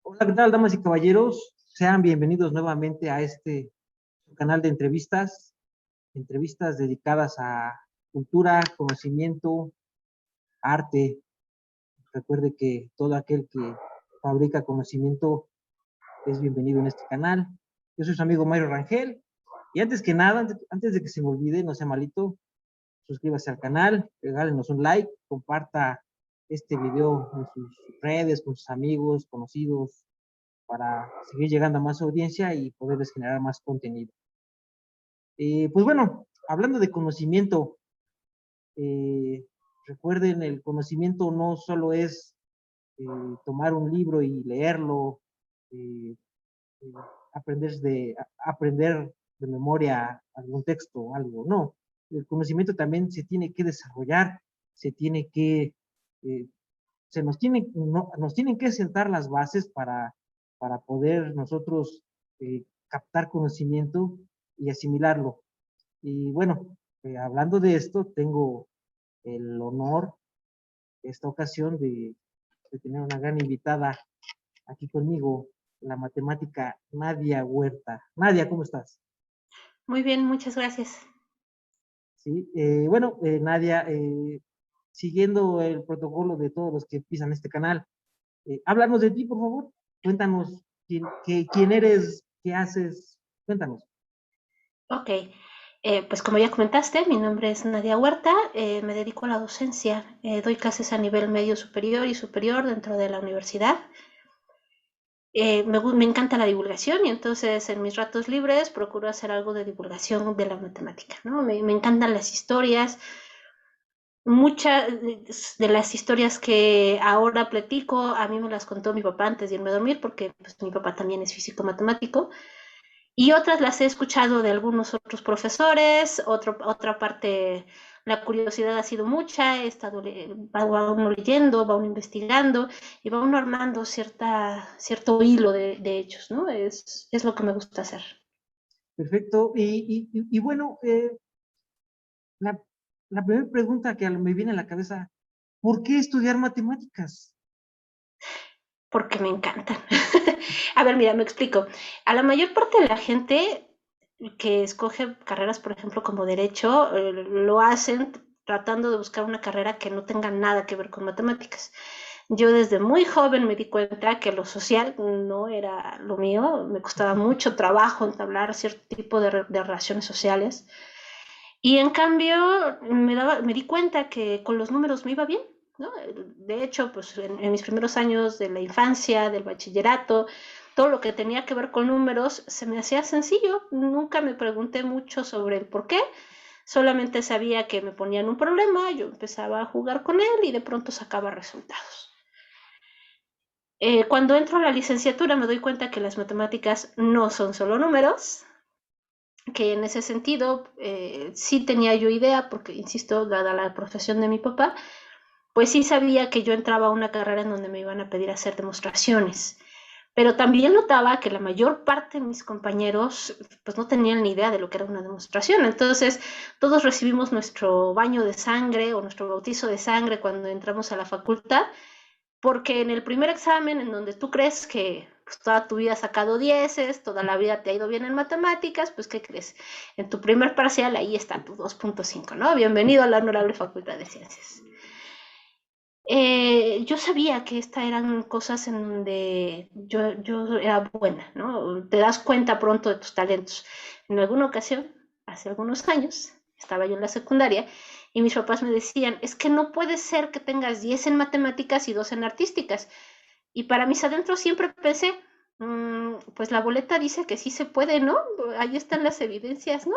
Hola, ¿qué tal, damas y caballeros? Sean bienvenidos nuevamente a este canal de entrevistas dedicadas a cultura, conocimiento, arte. Recuerde que todo aquel que fabrica conocimiento es bienvenido en este canal. Yo soy su amigo Mario Rangel. Y antes que nada, antes de que se me olvide, no sea malito, suscríbase al canal, regálenos un like, comparta este video en sus redes, con sus amigos, conocidos, para seguir llegando a más audiencia y poderles generar más contenido. Pues bueno, hablando de conocimiento, eh, recuerden, el conocimiento no solo es eh, tomar un libro y leerlo, eh, eh, aprender de memoria algún texto o algo, no. El conocimiento también se tiene que desarrollar, se tiene que, eh, nos tienen que sentar las bases para poder nosotros captar conocimiento y asimilarlo. Y bueno, hablando de esto, tengo el honor, esta ocasión, de tener una gran invitada aquí conmigo, la matemática Nadia Huerta. Nadia, ¿cómo estás? Muy bien, muchas gracias. Sí, bueno, Nadia, siguiendo el protocolo de todos los que pisan este canal, háblanos de ti, por favor. Cuéntanos quién eres, qué haces. Cuéntanos. Ok, pues como ya comentaste, mi nombre es Nadia Huerta, me dedico a la docencia, doy clases a nivel medio superior y superior dentro de la universidad. Me encanta la divulgación y entonces en mis ratos libres procuro hacer algo de divulgación de la matemática, ¿no? Me encantan las historias. Muchas de las historias que ahora platico, a mí me las contó mi papá antes de irme a dormir, porque pues, mi papá también es físico matemático. Y otras las he escuchado de algunos otros profesores, otra parte, la curiosidad ha sido mucha, he estado, va uno leyendo, va uno investigando y va uno armando cierto hilo de hechos, ¿no? Es lo que me gusta hacer. Perfecto. Y bueno, la, la primera pregunta que me viene a la cabeza, ¿por qué estudiar matemáticas? Porque me encantan. A ver, mira, me explico. A la mayor parte de la gente que escoge carreras, por ejemplo, como derecho, lo hacen tratando de buscar una carrera que no tenga nada que ver con matemáticas. Yo desde muy joven me di cuenta que lo social no era lo mío, me costaba mucho trabajo entablar cierto tipo de relaciones sociales y en cambio me di cuenta que con los números me iba bien, ¿no? De hecho, pues en mis primeros años de la infancia, del bachillerato, todo lo que tenía que ver con números se me hacía sencillo. Nunca me pregunté mucho sobre el por qué. Solamente sabía que me ponían un problema, yo empezaba a jugar con él y de pronto sacaba resultados. Cuando entro a la licenciatura me doy cuenta que las matemáticas no son solo números, que en ese sentido sí tenía yo idea, porque, insisto, dada la profesión de mi papá, pues sí sabía que yo entraba a una carrera en donde me iban a pedir hacer demostraciones. Pero también notaba que la mayor parte de mis compañeros pues no tenían ni idea de lo que era una demostración. Entonces, todos recibimos nuestro baño de sangre o nuestro bautizo de sangre cuando entramos a la facultad, porque en el primer examen, en donde tú crees que pues, toda tu vida has sacado dieces, toda la vida te ha ido bien en matemáticas, pues ¿qué crees? En tu primer parcial ahí está tu 2.5, ¿no? Bienvenido a la honorable Facultad de Ciencias. Yo sabía que estas eran cosas en donde yo era buena, ¿no? Te das cuenta pronto de tus talentos. En alguna ocasión, hace algunos años, estaba yo en la secundaria y mis papás me decían, es que no puede ser que tengas 10 en matemáticas y 2 en artísticas. Y para mis adentros siempre pensé, pues la boleta dice que sí se puede, ¿no? Ahí están las evidencias, ¿no?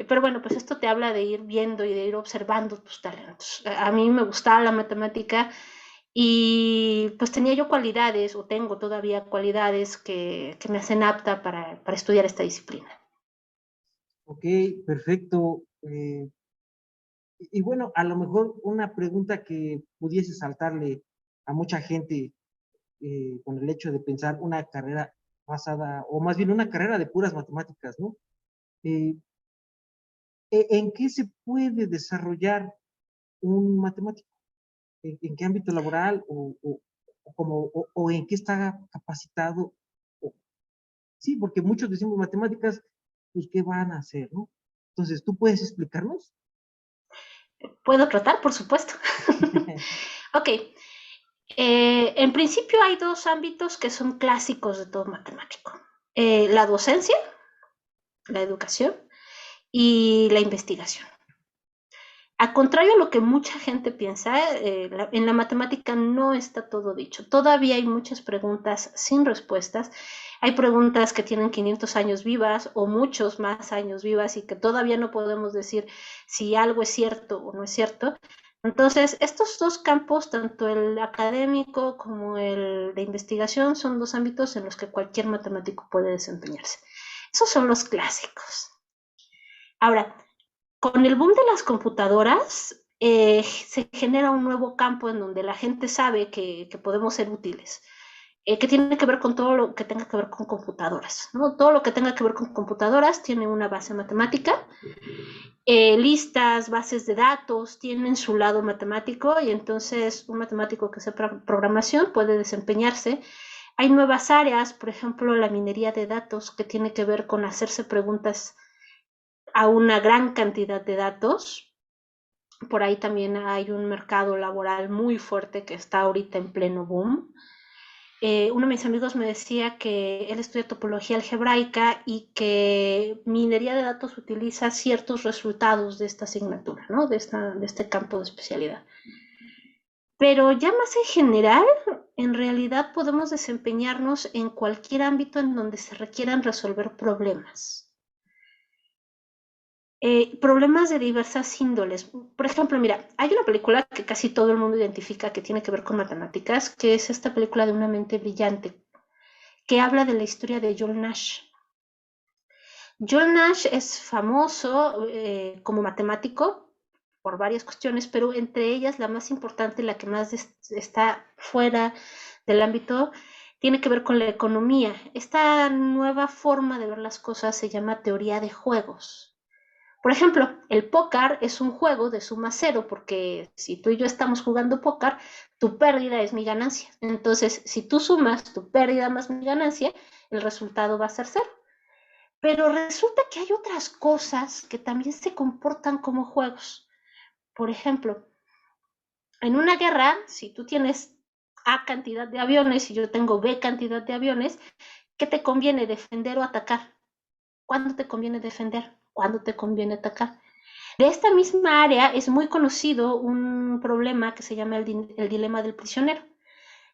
Pero bueno, pues esto te habla de ir viendo y de ir observando tus talentos. A mí me gustaba la matemática y pues tenía yo cualidades, o tengo todavía cualidades que me hacen apta para estudiar esta disciplina. Ok, perfecto. Y bueno, a lo mejor una pregunta que pudiese saltarle a mucha gente con el hecho de pensar una carrera basada, o más bien una carrera de puras matemáticas, ¿no? Eh, ¿En qué se puede desarrollar un matemático? ¿En qué ámbito laboral o como, o en qué está capacitado. Sí, porque muchos decimos matemáticas, pues, ¿qué van a hacer, no? Entonces, ¿tú puedes explicarnos? ¿Puedo tratar? Por supuesto. Ok. En principio hay dos ámbitos que son clásicos de todo matemático. La docencia, la educación y la investigación. A contrario a lo que mucha gente piensa, en la matemática no está todo dicho. Todavía hay muchas preguntas sin respuestas. Hay preguntas que tienen 500 años vivas o muchos más años vivas y que todavía no podemos decir si algo es cierto o no es cierto. Entonces, estos dos campos, tanto el académico como el de investigación, son dos ámbitos en los que cualquier matemático puede desempeñarse. Esos son los clásicos. Ahora, con el boom de las computadoras, se genera un nuevo campo en donde la gente sabe que podemos ser útiles, que tiene que ver con todo lo que tenga que ver con computadoras, ¿no? Todo lo que tenga que ver con computadoras tiene una base matemática, listas, bases de datos, tienen su lado matemático y entonces un matemático que sepa programación puede desempeñarse. Hay nuevas áreas, por ejemplo, la minería de datos, que tiene que ver con hacerse preguntas a una gran cantidad de datos. Por ahí también hay un mercado laboral muy fuerte que está ahorita en pleno boom. Uno de mis amigos me decía que él estudia topología algebraica y que minería de datos utiliza ciertos resultados de esta asignatura, ¿no? de este campo de especialidad. Pero ya más en general, en realidad podemos desempeñarnos en cualquier ámbito en donde se requieran resolver problemas. Problemas de diversas índoles. Por ejemplo, mira, hay una película que casi todo el mundo identifica que tiene que ver con matemáticas, que es esta película de Una mente brillante, que habla de la historia de John Nash. John Nash es famoso como matemático por varias cuestiones, pero entre ellas la más importante, la que más está fuera del ámbito, tiene que ver con la economía. Esta nueva forma de ver las cosas se llama teoría de juegos. Por ejemplo, el póker es un juego de suma cero, porque si tú y yo estamos jugando póker, tu pérdida es mi ganancia. Entonces, si tú sumas tu pérdida más mi ganancia, el resultado va a ser cero. Pero resulta que hay otras cosas que también se comportan como juegos. Por ejemplo, en una guerra, si tú tienes A cantidad de aviones y yo tengo B cantidad de aviones, ¿qué te conviene, defender o atacar? ¿Cuándo te conviene defender? ¿Cuándo te conviene atacar? De esta misma área es muy conocido un problema que se llama el dilema del prisionero.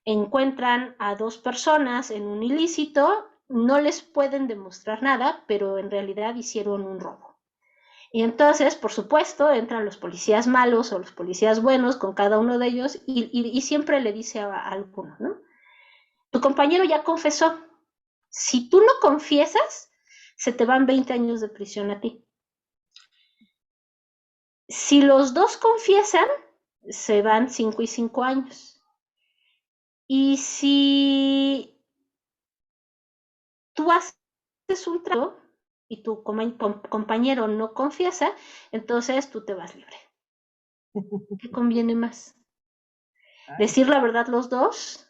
Encuentran a dos personas en un ilícito, no les pueden demostrar nada, pero en realidad hicieron un robo. Y entonces, por supuesto, entran los policías malos o los policías buenos con cada uno de ellos y siempre le dice a alguno, ¿no? Tu compañero ya confesó. Si tú no confiesas, se te van 20 años de prisión a ti. Si los dos confiesan, se van 5 y 5 años. Y si tú haces un trato y tu compañero no confiesa, entonces tú te vas libre. ¿Qué conviene más? ¿Decir la verdad los dos?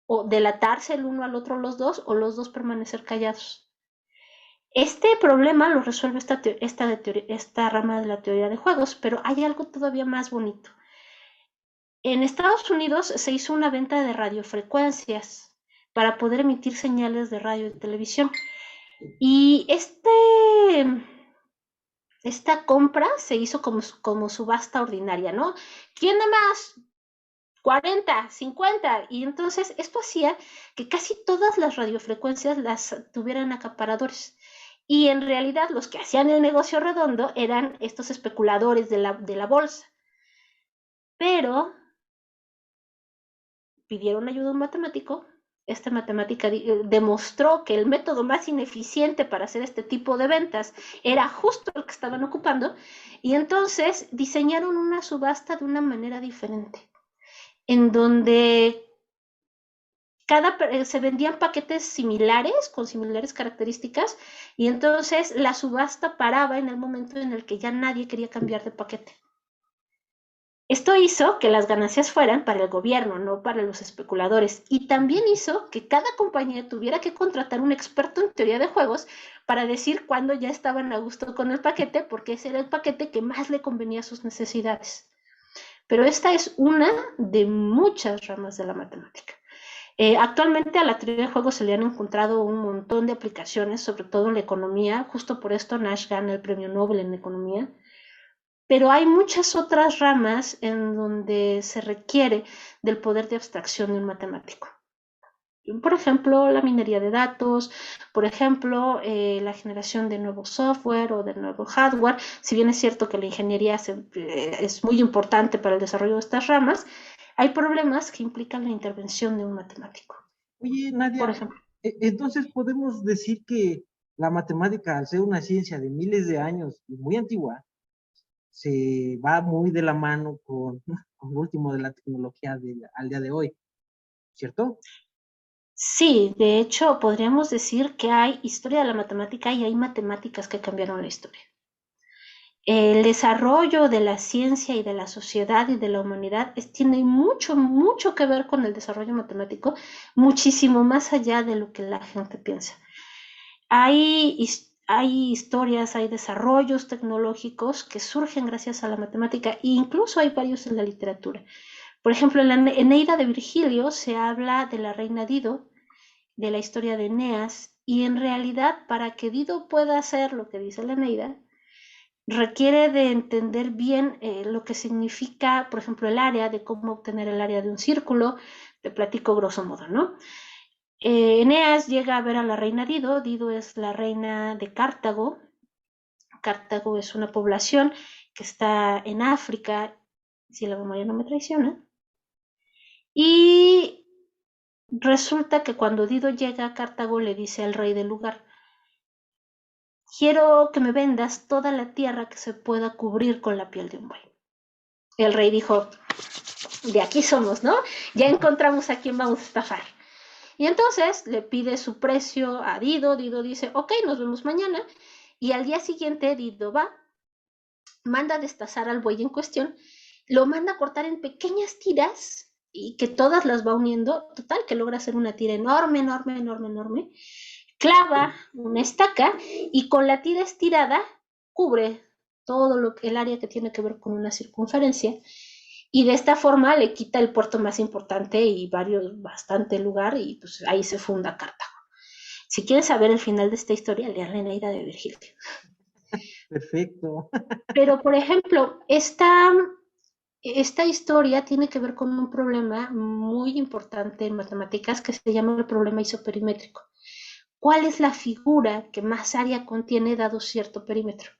¿O delatarse el uno al otro los dos? ¿O los dos permanecer callados? Este problema lo resuelve esta rama de la teoría de juegos, pero hay algo todavía más bonito. En Estados Unidos se hizo una venta de radiofrecuencias para poder emitir señales de radio y televisión. Y esta compra se hizo como subasta ordinaria, ¿no? ¿Quién da más? 40, 50. Y entonces esto hacía que casi todas las radiofrecuencias las tuvieran acaparadores. Y en realidad los que hacían el negocio redondo eran estos especuladores de la bolsa. Pero pidieron ayuda a un matemático. Esta matemática demostró que el método más ineficiente para hacer este tipo de ventas era justo el que estaban ocupando, y entonces diseñaron una subasta de una manera diferente, en donde se vendían paquetes similares, con similares características, y entonces la subasta paraba en el momento en el que ya nadie quería cambiar de paquete. Esto hizo que las ganancias fueran para el gobierno, no para los especuladores. Y también hizo que cada compañía tuviera que contratar un experto en teoría de juegos para decir cuándo ya estaban a gusto con el paquete, porque ese era el paquete que más le convenía a sus necesidades. Pero esta es una de muchas ramas de la matemática. Actualmente a la teoría de juegos se le han encontrado un montón de aplicaciones, sobre todo en la economía. Justo por esto Nash gana el premio Nobel en economía. Pero hay muchas otras ramas en donde se requiere del poder de abstracción de un matemático. Por ejemplo, la minería de datos, por ejemplo, la generación de nuevo software o de nuevo hardware. Si bien es cierto que la ingeniería es muy importante para el desarrollo de estas ramas, hay problemas que implican la intervención de un matemático. Oye, Por Nadia, ejemplo, entonces podemos decir que la matemática, al ser una ciencia de miles de años y muy antigua, se va muy de la mano con lo último de la tecnología al día de hoy, ¿cierto? sí, de hecho, podríamos decir que hay historia de la matemática y hay matemáticas que cambiaron la historia. El desarrollo de la ciencia y de la sociedad y de la humanidad tiene mucho, mucho que ver con el desarrollo matemático, muchísimo más allá de lo que la gente piensa. Hay historias, hay desarrollos tecnológicos que surgen gracias a la matemática e incluso hay varios en la literatura. Por ejemplo, en la Eneida de Virgilio se habla de la reina Dido, de la historia de Eneas, y en realidad para que Dido pueda hacer lo que dice la Eneida, requiere de entender bien lo que significa, por ejemplo, el área, de cómo obtener el área de un círculo. Te platico grosso modo, ¿no? Eneas llega a ver a la reina Dido. Dido es la reina de Cartago. Cartago es una población que está en África, si la memoria no me traiciona. Y resulta que cuando Dido llega a Cartago le dice al rey del lugar: quiero que me vendas toda la tierra que se pueda cubrir con la piel de un buey. El rey dijo: de aquí somos, ¿no? Ya encontramos a quién vamos a estafar. Y entonces le pide su precio a Dido. Dido dice: ok, nos vemos mañana. Y al día siguiente Dido va, manda a destazar al buey en cuestión, lo manda a cortar en pequeñas tiras y que todas las va uniendo, total que logra hacer una tira enorme, enorme, enorme, enorme, clava una estaca y con la tira estirada cubre todo el área que tiene que ver con una circunferencia, y de esta forma le quita el puerto más importante y bastante lugar, y pues ahí se funda Cartago. Si quieren saber el final de esta historia, lean la Eneida de Virgilio. Perfecto. Pero, por ejemplo, esta historia tiene que ver con un problema muy importante en matemáticas que se llama el problema isoperimétrico. ¿Cuál es la figura que más área contiene dado cierto perímetro?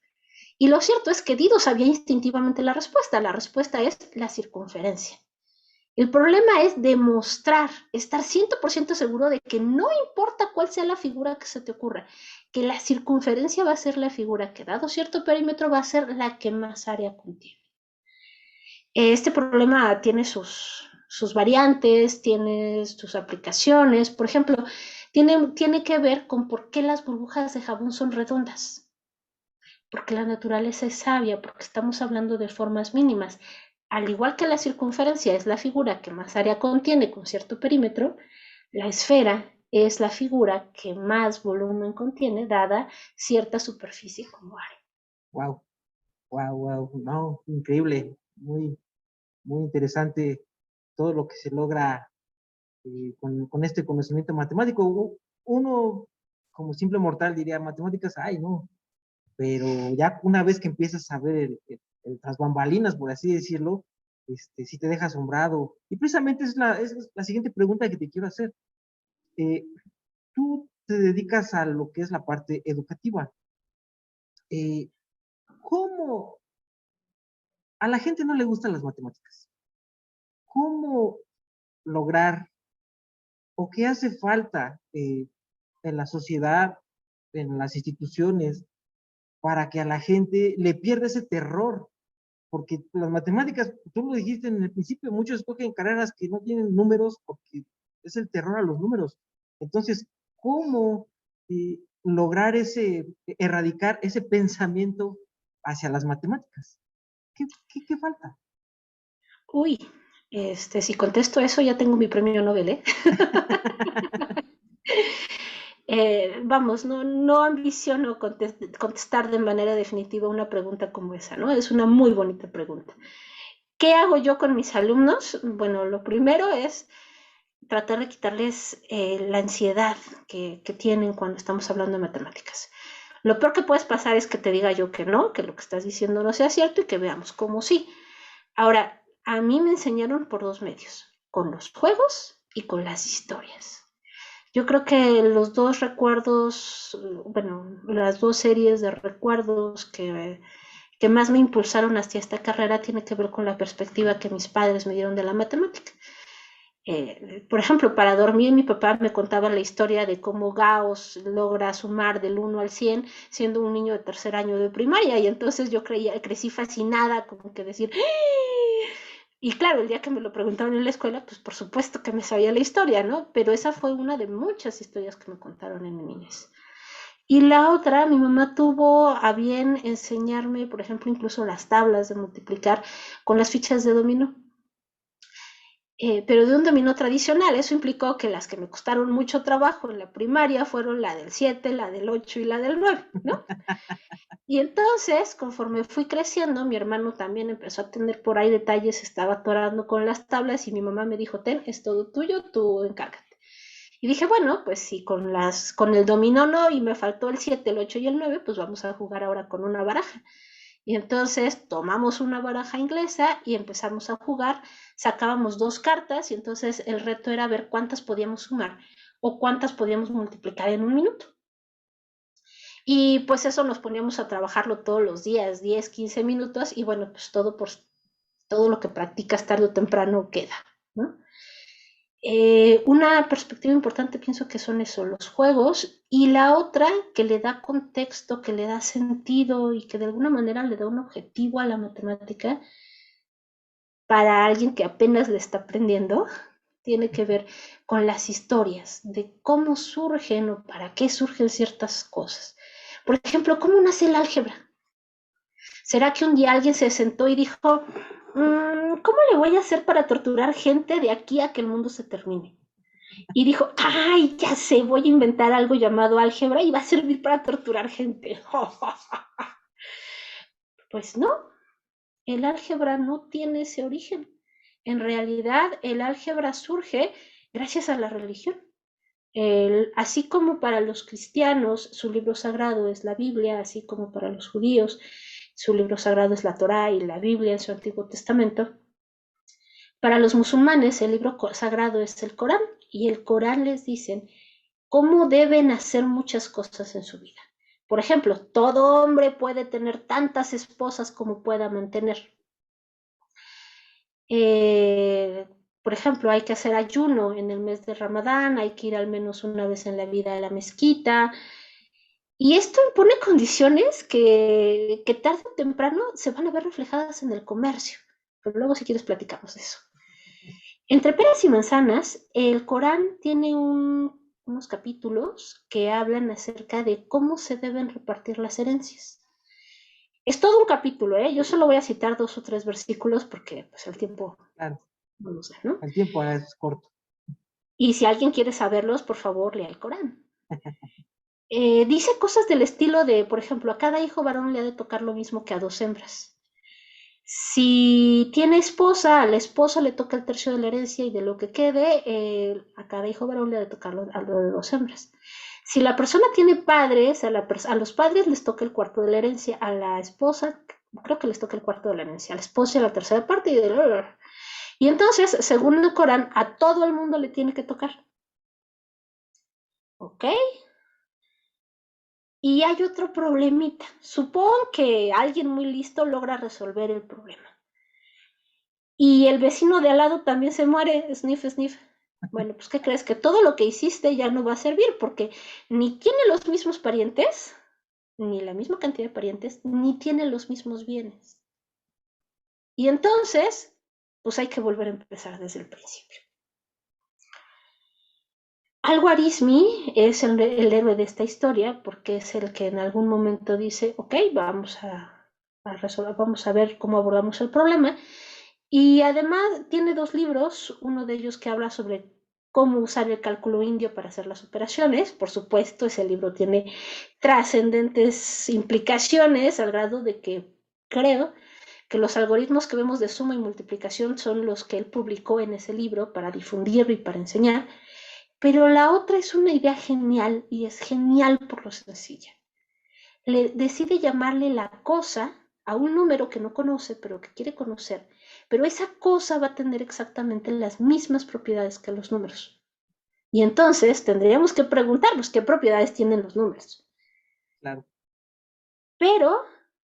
Y lo cierto es que Dido sabía instintivamente la respuesta. La respuesta es la circunferencia. El problema es demostrar, estar 100% seguro de que no importa cuál sea la figura que se te ocurra, que la circunferencia va a ser la figura que, dado cierto perímetro, va a ser la que más área contiene. Este problema tiene sus variantes, tiene sus aplicaciones. Por ejemplo, tiene que ver con por qué las burbujas de jabón son redondas. Porque la naturaleza es sabia, porque estamos hablando de formas mínimas. Al igual que la circunferencia es la figura que más área contiene con cierto perímetro, la esfera es la figura que más volumen contiene dada cierta superficie como área. Wow, wow, wow. No, increíble. Muy interesante todo lo que se logra con este conocimiento matemático. Uno, como simple mortal, diría matemáticas, ay, no. Pero ya una vez que empiezas a ver tras bambalinas, por así decirlo, sí te deja asombrado. Y precisamente es la siguiente pregunta que te quiero hacer. Eh, Tú te dedicas a lo que es la parte educativa. Eh, ¿Cómo a la gente no le gustan las matemáticas? ¿Cómo lograr o qué hace falta en la sociedad, en las instituciones, para que a la gente le pierda ese terror? Porque las matemáticas, tú lo dijiste en el principio, muchos escogen carreras que no tienen números porque es el terror a los números. Entonces, ¿cómo lograr erradicar ese pensamiento hacia las matemáticas? ¿Qué falta? Uy, si contesto eso ya tengo mi premio Nobel, ¿eh? Vamos, no ambiciono contestar de manera definitiva una pregunta como esa, ¿no? Es una muy bonita pregunta. ¿Qué hago yo con mis alumnos? Bueno, lo primero es tratar de quitarles la ansiedad que tienen cuando estamos hablando de matemáticas. Lo peor que puedes pasar es que te diga yo que no, que lo que estás diciendo no sea cierto y que veamos cómo sí. Ahora, a mí me enseñaron por dos medios, con los juegos y con las historias. Yo creo que los dos recuerdos, bueno, las dos series de recuerdos que más me impulsaron hacia esta carrera tiene que ver con la perspectiva que mis padres me dieron de la matemática. Por ejemplo, para dormir mi papá me contaba la historia de cómo Gauss logra sumar del 1 al 100 siendo un niño de tercer año de primaria y entonces yo crecí fascinada, como que decir, ¡ah! Y claro, el día que me lo preguntaron en la escuela, pues por supuesto que me sabía la historia, ¿no? Pero esa fue una de muchas historias que me contaron en mi niñez. Y la otra, mi mamá tuvo a bien enseñarme, por ejemplo, incluso las tablas de multiplicar con las fichas de dominó. Pero de un dominó tradicional. Eso implicó que las que me costaron mucho trabajo en la primaria fueron la del 7, la del 8 y la del 9, ¿no? Y entonces, conforme fui creciendo, mi hermano también empezó a tener por ahí detalles, estaba atorando con las tablas y mi mamá me dijo, ten, es todo tuyo, tú encárgate. Y dije, bueno, pues si con el dominó no y me faltó el 7, el 8 y el 9, pues vamos a jugar ahora con una baraja. Y entonces tomamos una baraja inglesa y empezamos a jugar, sacábamos dos cartas y entonces el reto era ver cuántas podíamos sumar o cuántas podíamos multiplicar en un minuto. Y pues eso nos poníamos a trabajarlo todos los días, 10, 15 minutos y bueno, pues todo lo que practicas tarde o temprano queda, ¿no? Una perspectiva importante pienso que son eso, los juegos, y la otra que le da contexto, que le da sentido y que de alguna manera le da un objetivo a la matemática para alguien que apenas le está aprendiendo, tiene que ver con las historias de cómo surgen o para qué surgen ciertas cosas. Por ejemplo, ¿cómo nace el álgebra? ¿Será que un día alguien se sentó y dijo, ¿cómo le voy a hacer para torturar gente de aquí a que el mundo se termine? Y dijo, ay, ya sé, voy a inventar algo llamado álgebra y va a servir para torturar gente. Pues no, el álgebra no tiene ese origen. En realidad, el álgebra surge gracias a la religión. Así como para los cristianos su libro sagrado es la Biblia, así como para los judíos su libro sagrado es la Torá y la Biblia en su Antiguo Testamento, para los musulmanes el libro sagrado es el Corán y el Corán les dice cómo deben hacer muchas cosas en su vida. Por ejemplo, todo hombre puede tener tantas esposas como pueda mantener. Eh, por ejemplo, hay que hacer ayuno en el mes de Ramadán, hay que ir al menos una vez en la vida a la mezquita. Y esto impone condiciones que tarde o temprano se van a ver reflejadas en el comercio. Pero luego, si quieres, platicamos de eso. Entre peras y manzanas, el Corán tiene unos capítulos que hablan acerca de cómo se deben repartir las herencias. Es todo un capítulo, ¿eh? Yo solo voy a citar 2 o 3 versículos porque pues, el tiempo Claro, no lo sé, ¿no? el tiempo es corto. Y si alguien quiere saberlos, por favor, lea el Corán. Dice cosas del estilo de, por ejemplo, a cada hijo varón le ha de tocar lo mismo que a 2 hembras. Si tiene esposa, a la esposa le toca el tercio de la herencia y de lo que quede, a cada hijo varón le ha de tocar a lo de 2 hembras. Si la persona tiene padres, a los padres les toca el cuarto de la herencia, a la esposa creo que les toca el cuarto de la herencia, a la esposa la tercera parte y entonces, según el Corán, a todo el mundo le tiene que tocar. ¿Ok? Y hay otro problemita. Supón que alguien muy listo logra resolver el problema. Y el vecino de al lado también se muere, sniff, sniff. Bueno, pues ¿qué crees? Que todo lo que hiciste ya no va a servir porque ni tiene los mismos parientes, ni la misma cantidad de parientes, ni tiene los mismos bienes. Y entonces, pues hay que volver a empezar desde el principio. Al-Khwarizmi es el héroe de esta historia porque es el que en algún momento dice, ok, vamos a resolver, vamos a ver cómo abordamos el problema. Y además tiene 2 libros, uno de ellos que habla sobre cómo usar el cálculo indio para hacer las operaciones. Por supuesto, ese libro tiene trascendentes implicaciones al grado de que creo que los algoritmos que vemos de suma y multiplicación son los que él publicó en ese libro para difundir y para enseñar. Pero la otra es una idea genial y es genial por lo sencilla. Decide llamarle la cosa a un número que no conoce, pero que quiere conocer, pero esa cosa va a tener exactamente las mismas propiedades que los números. Y entonces tendríamos que preguntarnos qué propiedades tienen los números. Claro. Pero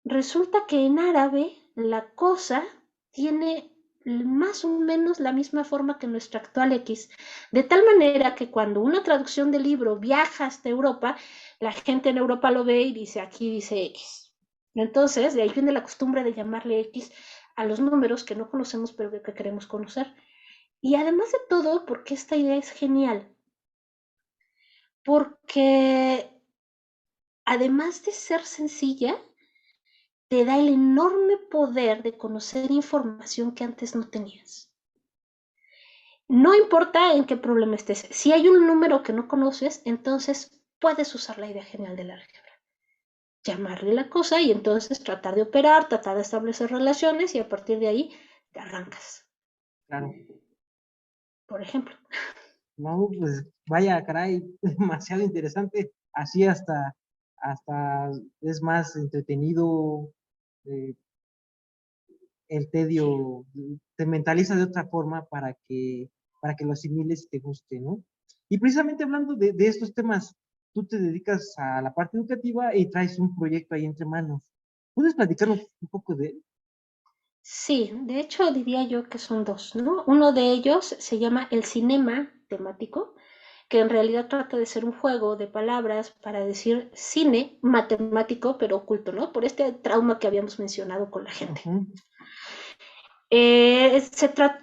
resulta que en árabe la cosa tiene más o menos la misma forma que nuestra actual X, de tal manera que cuando una traducción del libro viaja hasta Europa, la gente en Europa lo ve y dice, aquí dice X. Entonces, de ahí viene la costumbre de llamarle X a los números que no conocemos pero que queremos conocer. Y además de todo, porque esta idea es genial, porque además de ser sencilla, te da el enorme poder de conocer información que antes no tenías. No importa en qué problema estés, si hay un número que no conoces, entonces puedes usar la idea genial del álgebra. Llamarle la cosa y entonces tratar de operar, tratar de establecer relaciones y a partir de ahí te arrancas. Claro. Por ejemplo. No, pues vaya, caray, demasiado interesante. Así hasta es más entretenido, eh, el tedio, te mentaliza de otra forma para que lo asimiles y te guste, ¿no? Y precisamente hablando de estos temas, tú te dedicas a la parte educativa y traes un proyecto ahí entre manos. ¿Puedes platicarnos un poco de él? Sí, de hecho diría yo que son 2, ¿no? Uno de ellos se llama el cinema temático, que en realidad trata de ser un juego de palabras para decir cine matemático, pero oculto, ¿no? Por este trauma que habíamos mencionado con la gente. Ujú.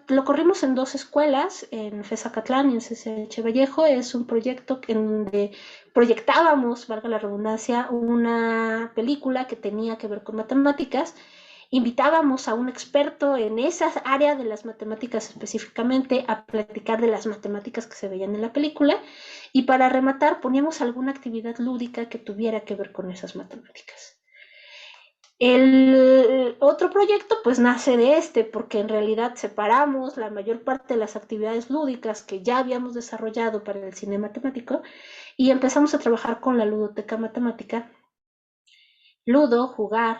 Lo corrimos en 2 escuelas, en FESACatlán y en CCH Vallejo. Es un proyecto en donde proyectábamos, valga la redundancia, una película que tenía que ver con matemáticas. Invitábamos a un experto en esa área de las matemáticas específicamente a platicar de las matemáticas que se veían en la película y para rematar poníamos alguna actividad lúdica que tuviera que ver con esas matemáticas. El otro proyecto pues nace de este porque en realidad separamos la mayor parte de las actividades lúdicas que ya habíamos desarrollado para el cine matemático y empezamos a trabajar con la ludoteca matemática. Ludo, jugar,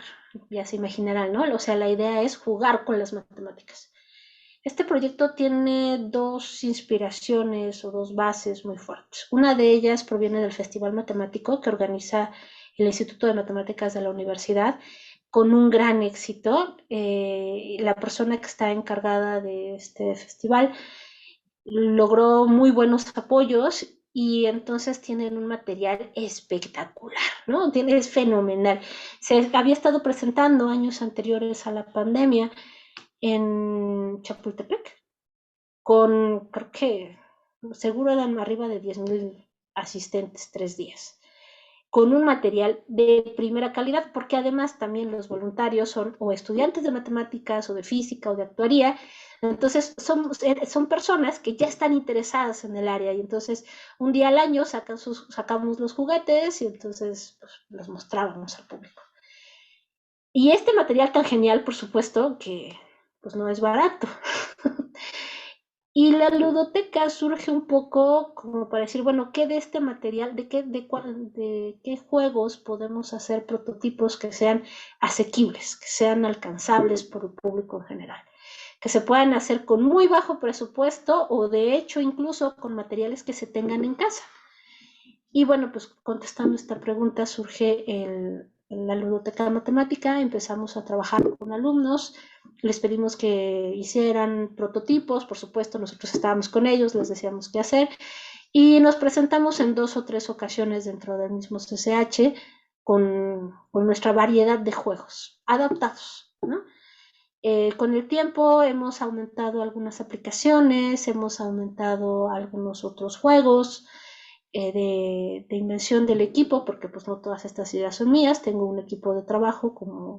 ya se imaginarán, ¿no? O sea, la idea es jugar con las matemáticas. Este proyecto tiene 2 inspiraciones o 2 bases muy fuertes. Una de ellas proviene del Festival Matemático que organiza el Instituto de Matemáticas de la Universidad con un gran éxito. La persona que está encargada de este festival logró muy buenos apoyos y entonces tienen un material espectacular, ¿no? Es fenomenal. Se había estado presentando años anteriores a la pandemia en Chapultepec con, creo que, seguro eran arriba de 10,000 asistentes 3 días, con un material de primera calidad, porque además también los voluntarios son o estudiantes de matemáticas o de física o de actuaría, entonces son personas que ya están interesadas en el área y entonces un día al año sacamos los juguetes y entonces pues, los mostrábamos al público. Y este material tan genial, por supuesto, que pues no es barato. Y la ludoteca surge un poco como para decir, bueno, ¿qué de este material, de qué juegos podemos hacer prototipos que sean asequibles, que sean alcanzables por el público en general? Que se puedan hacer con muy bajo presupuesto o de hecho incluso con materiales que se tengan en casa. Y bueno, pues contestando esta pregunta surge la ludoteca matemática, empezamos a trabajar con alumnos, les pedimos que hicieran prototipos, por supuesto nosotros estábamos con ellos, les decíamos qué hacer y nos presentamos en 2 o 3 ocasiones dentro del mismo CCH con nuestra variedad de juegos adaptados, ¿no? Con el tiempo hemos aumentado algunas aplicaciones, hemos aumentado algunos otros juegos de invención del equipo, porque pues no todas estas ideas son mías, tengo un equipo de trabajo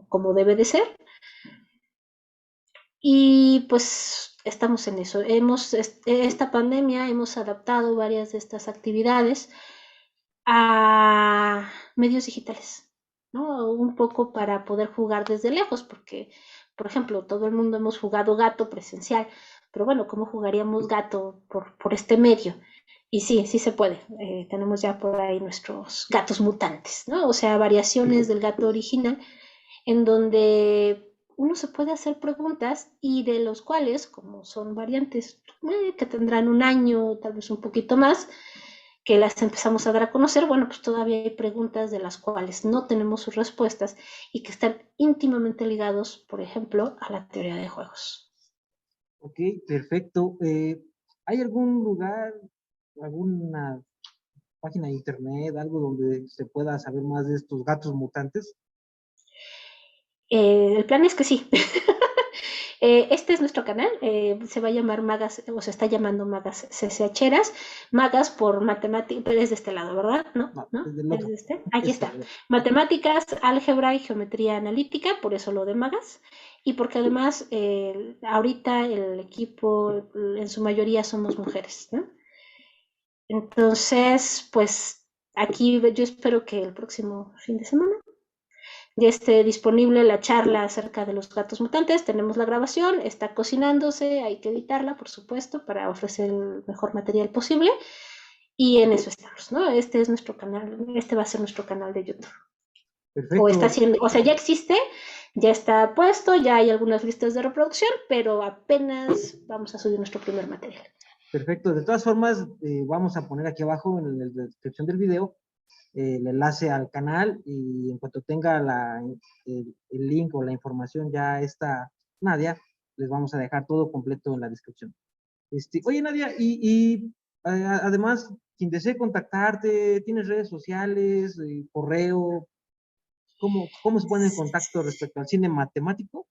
como debe de ser. Y pues estamos en eso. Esta pandemia hemos adaptado varias de estas actividades a medios digitales, ¿no? Un poco para poder jugar desde lejos, porque, por ejemplo, todo el mundo hemos jugado gato presencial, pero bueno, ¿cómo jugaríamos gato por este medio? Y sí, sí se puede. Tenemos ya por ahí nuestros gatos mutantes, ¿no? O sea, variaciones del gato original en donde uno se puede hacer preguntas y de los cuales, como son variantes que tendrán un año, tal vez un poquito más, que las empezamos a dar a conocer, bueno, pues todavía hay preguntas de las cuales no tenemos sus respuestas y que están íntimamente ligados, por ejemplo, a la teoría de juegos. Ok, perfecto. ¿Hay algún lugar, alguna página de internet, algo donde se pueda saber más de estos gatos mutantes? El plan es que sí. Este es nuestro canal, se va a llamar Magas, o se está llamando Magas CCHeras, Magas por matemáticas, pero es de este lado, ¿verdad? ¿No? No, ¿No? desde el ¿Es otro. de este? Aquí Este, está. Matemáticas, álgebra y geometría analítica, por eso lo de Magas, y porque además ahorita el equipo en su mayoría somos mujeres, ¿no? Entonces, pues aquí yo espero que el próximo fin de semana ya esté disponible la charla acerca de los gatos mutantes. Tenemos la grabación, está cocinándose, hay que editarla, por supuesto, para ofrecer el mejor material posible. Y en eso estamos, ¿no? Este es nuestro canal, este va a ser nuestro canal de YouTube. O está perfecto, haciendo, o sea, ya existe, ya está puesto, ya hay algunas listas de reproducción, pero apenas vamos a subir nuestro primer material. perfecto. De todas formas, vamos a poner aquí abajo en la descripción del video el enlace al canal y en cuanto tenga el link o la información ya está Nadia, les vamos a dejar todo completo en la descripción. Oye, Nadia, además, quien desee contactarte, ¿tienes redes sociales, correo? ¿Cómo se pone en contacto respecto al cine matemático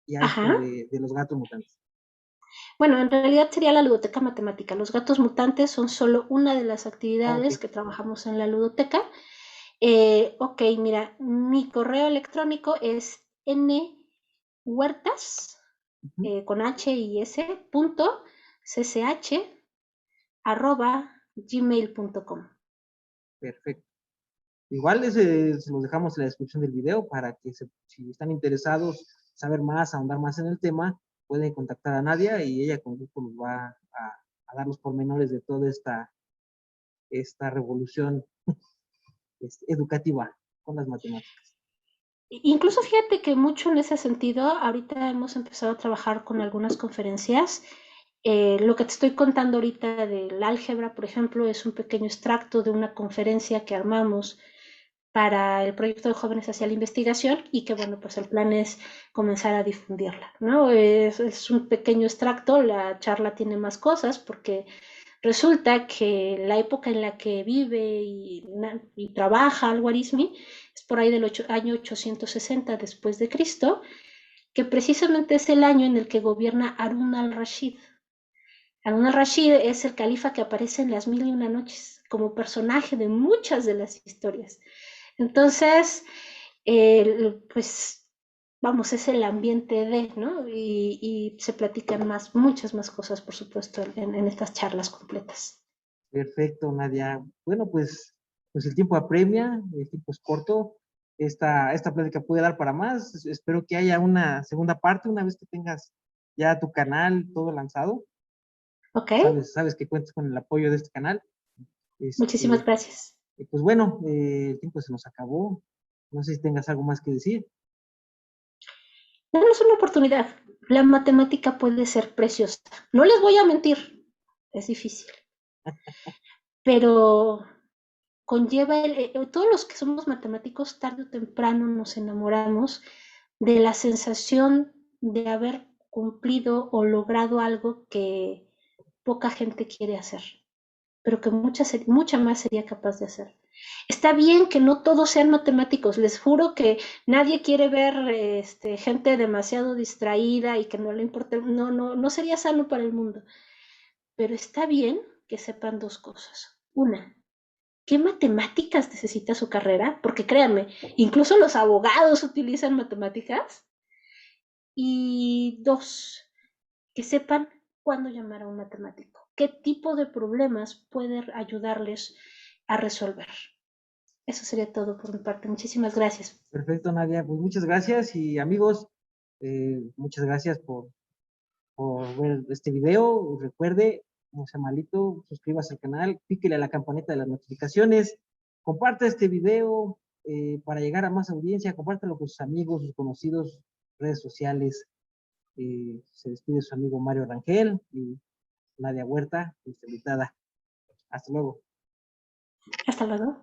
y a esto Ajá. de los gatos mutantes? Bueno, en realidad sería la ludoteca matemática. Los gatos mutantes son solo una de las Ah, ok. actividades que trabajamos en la ludoteca. Ok, mira, mi correo electrónico es nhuertas, Ujú, con h y s, punto, cch, arroba, gmail.com. perfecto. Igual ese se los dejamos en la descripción del video para que si están interesados saber más, ahondar más en el tema, pueden contactar a Nadia y ella con gusto nos va a dar los pormenores de toda esta revolución educativa con las matemáticas. Incluso fíjate que mucho en ese sentido, ahorita hemos empezado a trabajar con algunas conferencias. Lo que te estoy contando ahorita del álgebra, por ejemplo, es un pequeño extracto de una conferencia que armamos para el proyecto de Jóvenes hacia la Investigación y que, bueno, pues el plan es comenzar a difundirla, ¿no? Es un pequeño extracto, la charla tiene más cosas porque resulta que la época en la que vive y trabaja Al-Khwarizmi es por ahí del año 860 después de Cristo, que precisamente es el año en el que gobierna Harun al-Rashid. Harun al-Rashid es el califa que aparece en las Mil y una Noches como personaje de muchas de las historias. Entonces, pues, vamos, es el ambiente de, ¿no? Y se platican muchas más cosas, por supuesto, en estas charlas completas. Perfecto, Nadia. Bueno, pues el tiempo apremia, el tiempo es corto. Esta plática puede dar para más. Espero que haya una segunda parte una vez que tengas ya tu canal todo lanzado. ¿Ok? Sabes que cuentas con el apoyo de este canal. Muchísimas Este, gracias. pues bueno, el tiempo se nos acabó. No sé si tengas algo más que decir. Danos una oportunidad. La matemática puede ser preciosa. No les voy a mentir, es difícil, pero conlleva todos los que somos matemáticos tarde o temprano nos enamoramos de la sensación de haber cumplido o logrado algo que poca gente quiere hacer, pero que mucha más sería capaz de hacer. Está bien que no todos sean matemáticos, les juro que nadie quiere ver gente demasiado distraída y que no le importe, no sería sano para el mundo, pero está bien que sepan dos cosas. Una, ¿qué matemáticas necesita su carrera? Porque créanme, incluso los abogados utilizan matemáticas. Y dos, que sepan cuándo llamar a un matemático, qué tipo de problemas puede ayudarles a resolver. Eso sería todo por mi parte. Muchísimas gracias. Perfecto, Nadia. Pues muchas gracias y amigos, muchas gracias por ver este video. Recuerde, no sea malito, suscríbase al canal, píquele a la campanita de las notificaciones, comparte este video para llegar a más audiencia, compártelo con sus amigos, sus conocidos, redes sociales. Se despide su amigo Mario Rangel y Nadia Huerta, nuestra invitada. Hasta luego. Hasta luego.